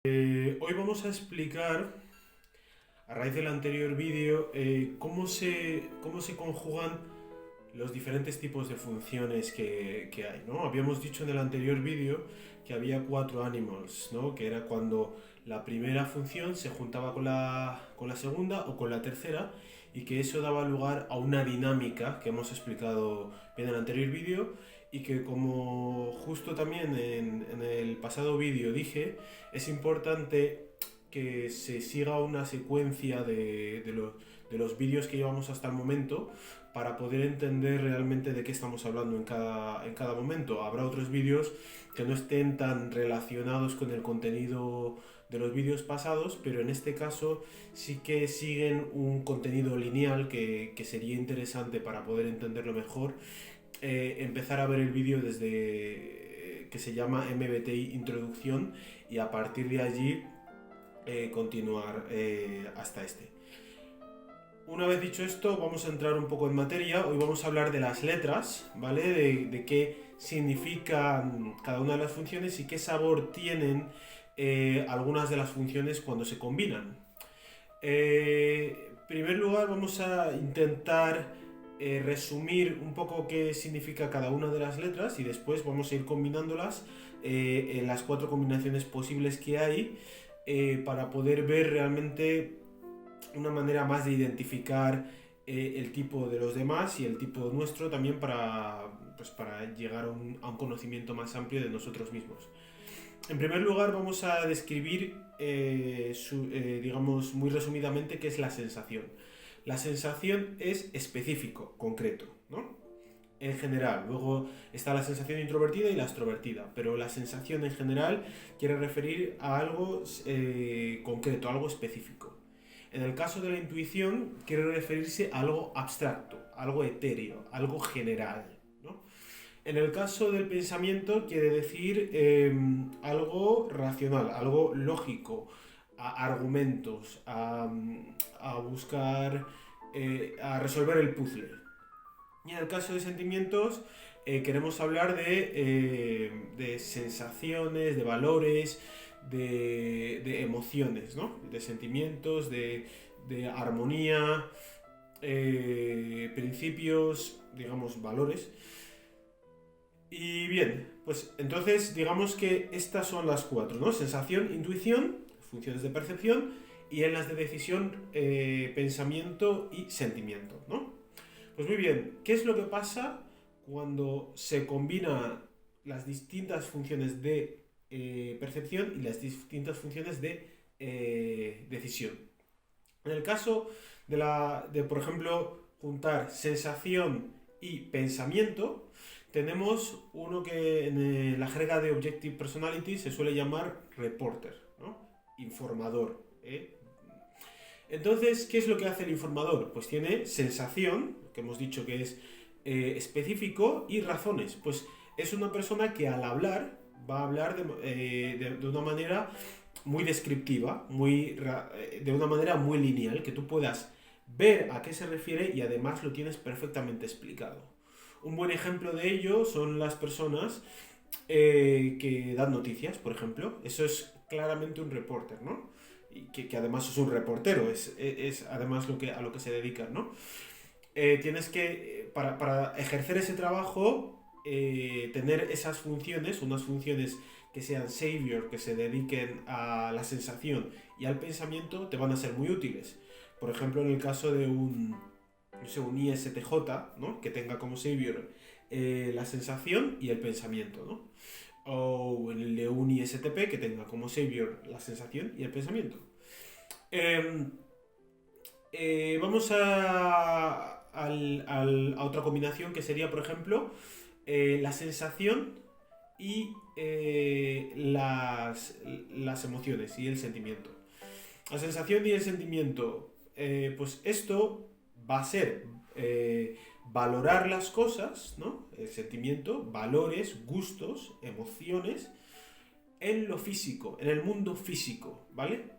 Hoy vamos a explicar, a raíz del anterior vídeo, cómo se conjugan los diferentes tipos de funciones que hay, ¿no? Habíamos dicho en el anterior vídeo que había cuatro animals, ¿no? Que era cuando la primera función se juntaba con la segunda o con la tercera y que eso daba lugar a una dinámica que hemos explicado bien en el anterior vídeo y que, como justo también en el pasado vídeo dije, es importante que se siga una secuencia de los vídeos que llevamos hasta el momento para poder entender realmente de qué estamos hablando en cada momento. Habrá otros vídeos que no estén tan relacionados con el contenido de los vídeos pasados, pero en este caso sí que siguen un contenido lineal que sería interesante para poder entenderlo mejor. Empezar a ver el vídeo desde que se llama MBTI Introducción y a partir de allí continuar hasta este. Una vez dicho esto, vamos a entrar un poco en materia. Hoy vamos a hablar de las letras, ¿vale? De qué significan cada una de las funciones y qué sabor tienen algunas de las funciones cuando se combinan. En primer lugar, vamos a intentar resumir un poco qué significa cada una de las letras y después vamos a ir combinándolas en las cuatro combinaciones posibles que hay para poder ver realmente una manera más de identificar el tipo de los demás y el tipo nuestro también para llegar a un conocimiento más amplio de nosotros mismos. En primer lugar vamos a describir, digamos muy resumidamente, qué es la sensación. La sensación es específico, concreto, ¿no? En general. Luego está la sensación introvertida y la extrovertida, pero la sensación en general quiere referir a algo concreto, algo específico. En el caso de la intuición quiere referirse a algo abstracto, algo etéreo, algo general, ¿no? En el caso del pensamiento quiere decir algo racional, algo lógico, a argumentos, a buscar, a resolver el puzzle. Y en el caso de sentimientos queremos hablar de sensaciones, de valores, de emociones, ¿no? De sentimientos, de armonía, principios, digamos, valores. Y bien, pues entonces digamos que estas son las cuatro, ¿no? Sensación, intuición, funciones de percepción, y en las de decisión, pensamiento y sentimiento, ¿no? Pues muy bien, ¿qué es lo que pasa cuando se combinan las distintas funciones de percepción y las distintas funciones de decisión? En el caso por ejemplo, juntar sensación y pensamiento, tenemos uno que en la jerga de Objective Personality se suele llamar reporter, ¿no? Informador. Entonces, ¿qué es lo que hace el informador? Pues tiene sensación, que hemos dicho que es específico, y razones. Pues es una persona que al hablar va a hablar de una manera muy descriptiva, de una manera muy lineal, que tú puedas ver a qué se refiere y además lo tienes perfectamente explicado. Un buen ejemplo de ello son las personas que dan noticias, por ejemplo. Eso es claramente un reporter, ¿no? Y que además es un reportero, es además a lo que se dedican, ¿no? Tienes que, para ejercer ese trabajo, tener esas funciones, unas funciones que sean savior, que se dediquen a la sensación y al pensamiento, te van a ser muy útiles. Por ejemplo, en el caso de no sé, un ISTJ, ¿no? Que tenga como savior la sensación y el pensamiento, ¿no? O en el de un ISTP que tenga como savior la sensación y el pensamiento. Eh, Vamos a otra combinación que sería, por ejemplo, la sensación y las emociones y el sentimiento. La sensación y el sentimiento, pues esto va a ser valorar las cosas, ¿no? El sentimiento, valores, gustos, emociones, en lo físico, en el mundo físico, ¿vale?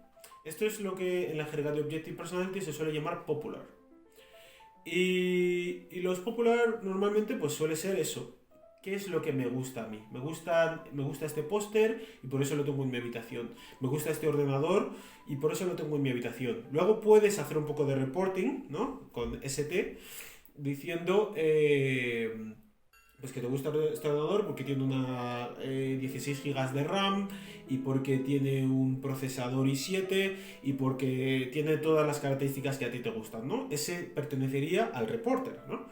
Esto es lo que en la jerga de Objective Personality se suele llamar popular. Y los popular normalmente pues suele ser eso, ¿qué es lo que me gusta a mí? Me gusta este póster y por eso lo tengo en mi habitación. Me gusta este ordenador y por eso lo tengo en mi habitación. Luego puedes hacer un poco de reporting, ¿no? Con ST, diciendo pues que te gusta este ordenador porque tiene una 16 gigas de RAM y porque tiene un procesador i7 y porque tiene todas las características que a ti te gustan, ¿no? Ese pertenecería al reporter, ¿no?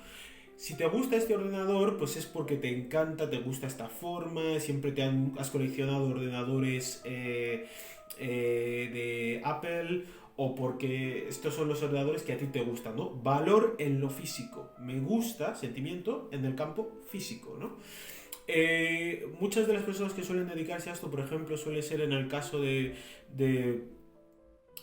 Si te gusta este ordenador, pues es porque te encanta, te gusta esta forma, siempre has coleccionado ordenadores de Apple o porque estos son los ordenadores que a ti te gustan, ¿no? Valor en lo físico. Me gusta, sentimiento, en el campo físico, ¿no? Muchas de las personas que suelen dedicarse a esto, por ejemplo, suele ser en el caso de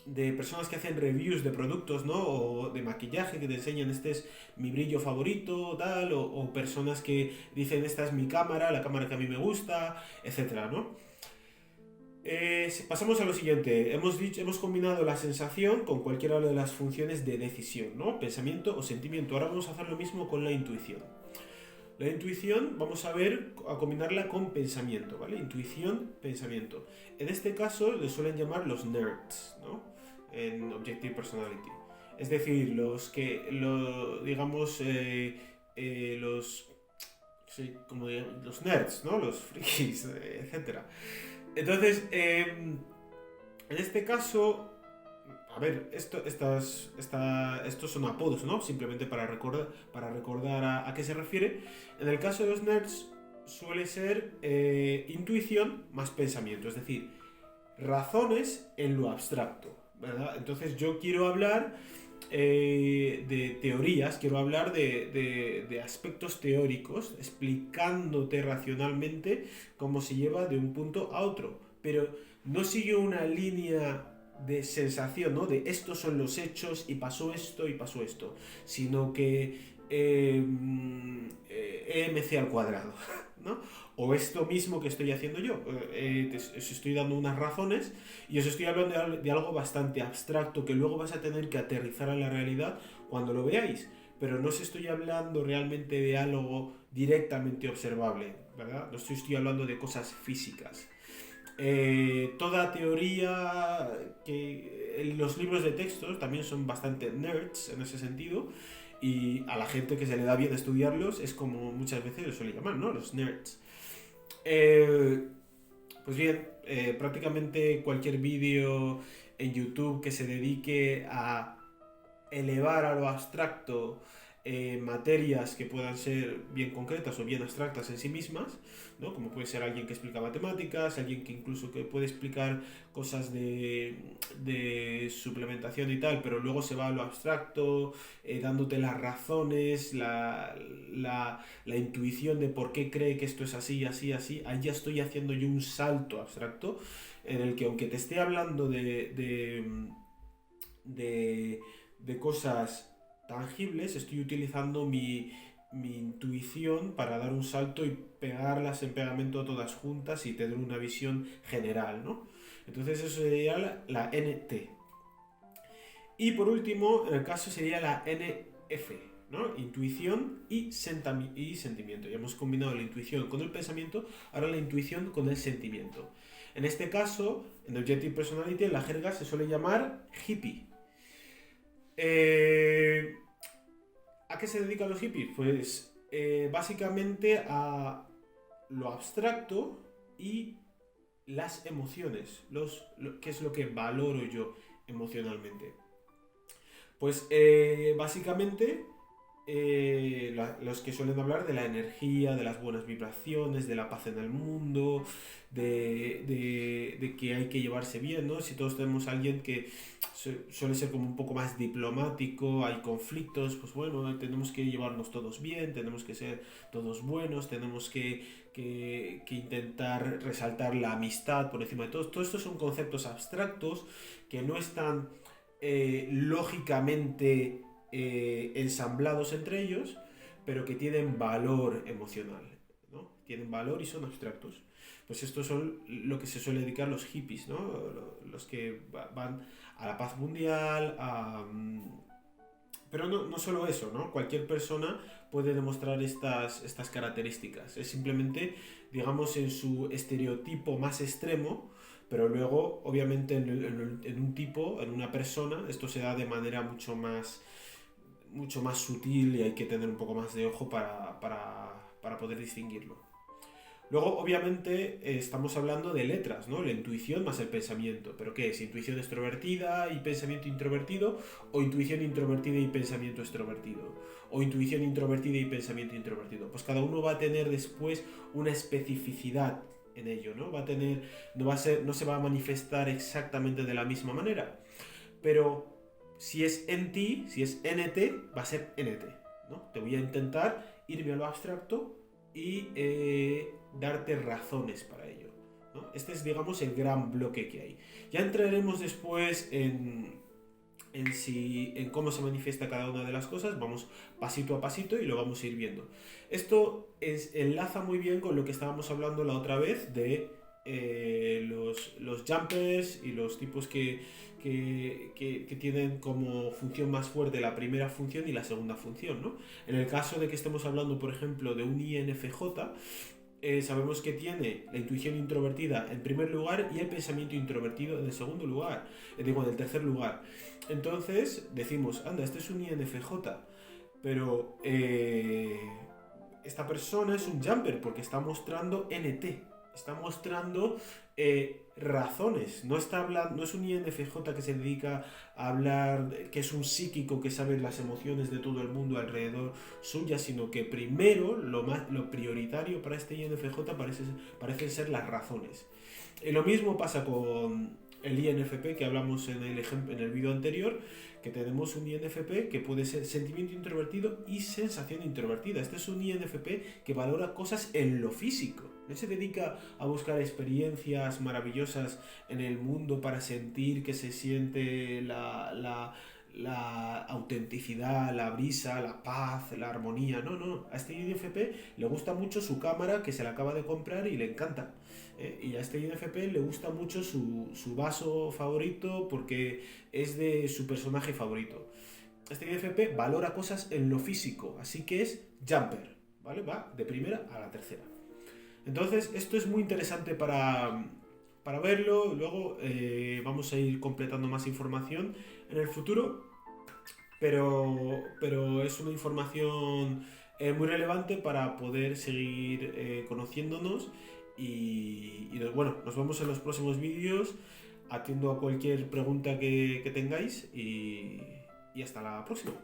de personas que hacen reviews de productos, ¿no? O de maquillaje que te enseñan este es mi brillo favorito, tal, o personas que dicen esta es mi cámara, la cámara que a mí me gusta, etcétera, ¿no? Pasamos a lo siguiente. Hemos combinado la sensación con cualquiera de las funciones de decisión, ¿no? Pensamiento o sentimiento. Ahora vamos a hacer lo mismo con la intuición. La intuición vamos a combinarla con pensamiento, ¿vale? Intuición, pensamiento. En este caso le suelen llamar los nerds, ¿no? En Objective Personality. Es decir, digamos, los nerds, ¿no? Los frikis, etcétera. Entonces, en este caso, a ver, estos son apodos, ¿no? Simplemente para recordar a qué se refiere. En el caso de los nerds suele ser intuición más pensamiento, es decir, razones en lo abstracto, ¿verdad? Entonces yo quiero hablar de teorías, quiero hablar de aspectos teóricos, explicándote racionalmente cómo se lleva de un punto a otro, pero no sigue una línea de sensación, ¿no? De estos son los hechos y pasó esto, sino que EMC al cuadrado, ¿no? O esto mismo que estoy haciendo yo. Os estoy dando unas razones y os estoy hablando de algo bastante abstracto que luego vas a tener que aterrizar a la realidad cuando lo veáis. Pero no os estoy hablando realmente de algo directamente observable, ¿verdad? No estoy hablando de cosas físicas. Toda teoría que los libros de texto también son bastante nerds en ese sentido y a la gente que se le da bien estudiarlos es como muchas veces lo suele llamar, ¿no? Los nerds. Eh, pues bien, prácticamente cualquier vídeo en YouTube que se dedique a elevar a lo abstracto materias que puedan ser bien concretas o bien abstractas en sí mismas, ¿no? Como puede ser alguien que explica matemáticas, alguien que incluso que puede explicar cosas de suplementación y tal, pero luego se va a lo abstracto, dándote las razones, la intuición de por qué cree que esto es así, así, así. Ahí ya estoy haciendo yo un salto abstracto en el que aunque te esté hablando de cosas tangibles, estoy utilizando mi intuición para dar un salto y pegarlas en pegamento todas juntas y tener una visión general, ¿no? Entonces eso sería la NT. Y por último, en el caso sería la NF, ¿no? Intuición y sentimiento. Ya hemos combinado la intuición con el pensamiento, ahora la intuición con el sentimiento. En este caso, en Objective Personality, en la jerga se suele llamar hippie. ¿A qué se dedican los hippies? Pues básicamente a lo abstracto y las emociones, qué es lo que valoro yo emocionalmente. Pues básicamente los que suelen hablar de la energía, de las buenas vibraciones, de la paz en el mundo, de que hay que llevarse bien, ¿no? Si todos tenemos a alguien que suele ser como un poco más diplomático, hay conflictos, pues bueno, tenemos que llevarnos todos bien, tenemos que ser todos buenos, tenemos que intentar resaltar la amistad por encima de todo. Todos estos son conceptos abstractos que no están lógicamente ensamblados entre ellos, pero que tienen valor emocional, ¿no? Tienen valor y son abstractos. Pues estos son lo que se suele dedicar los hippies, ¿no? Los que van a la paz mundial, Pero no solo eso, ¿no? Cualquier persona puede demostrar estas características. Es simplemente, digamos, en su estereotipo más extremo, pero luego, obviamente, en un tipo, en una persona, esto se da de manera mucho más sutil y hay que tener un poco más de ojo para poder distinguirlo. Luego, obviamente, estamos hablando de letras, ¿no? La intuición más el pensamiento. ¿Pero qué es? ¿Intuición extrovertida y pensamiento introvertido? ¿O intuición introvertida y pensamiento extrovertido? ¿O intuición introvertida y pensamiento introvertido? Pues cada uno va a tener después una especificidad en ello, ¿no? Va a tener, no se va a manifestar exactamente de la misma manera. Pero si es en ti, si es NT, va a ser NT, ¿no? Te voy a intentar irme a lo abstracto y darte razones para ello, ¿no? Este es, digamos, el gran bloque que hay. Ya entraremos después en cómo se manifiesta cada una de las cosas, vamos pasito a pasito y lo vamos a ir viendo. Esto enlaza muy bien con lo que estábamos hablando la otra vez de los jumpers y los tipos que tienen como función más fuerte la primera función y la segunda función, ¿no? En el caso de que estemos hablando, por ejemplo, de un INFJ, sabemos que tiene la intuición introvertida en primer lugar y el pensamiento introvertido en el segundo lugar, digo, en el tercer lugar. Entonces decimos, anda, este es un INFJ, pero esta persona es un jumper porque está mostrando NT, está mostrando razones, no está hablando, no es un INFJ que se dedica a hablar, que es un psíquico que sabe las emociones de todo el mundo alrededor suya, sino que primero lo prioritario para este INFJ parecen ser las razones. Y lo mismo pasa con el INFP que hablamos en el vídeo anterior, que tenemos un INFP que puede ser sentimiento introvertido y sensación introvertida. Este es un INFP que valora cosas en lo físico. No se dedica a buscar experiencias maravillosas en el mundo para sentir que se siente la autenticidad, la brisa, la paz, la armonía. No. A este INFP le gusta mucho su cámara que se la acaba de comprar y le encanta. Y a este INFP le gusta mucho su vaso favorito porque es de su personaje favorito. Este INFP valora cosas en lo físico, así que es jumper, ¿vale? Va de primera a la tercera. Entonces, esto es muy interesante para verlo. Luego vamos a ir completando más información en el futuro, pero es una información muy relevante para poder seguir conociéndonos y bueno, nos vemos en los próximos vídeos. Atiendo a cualquier pregunta que tengáis y hasta la próxima.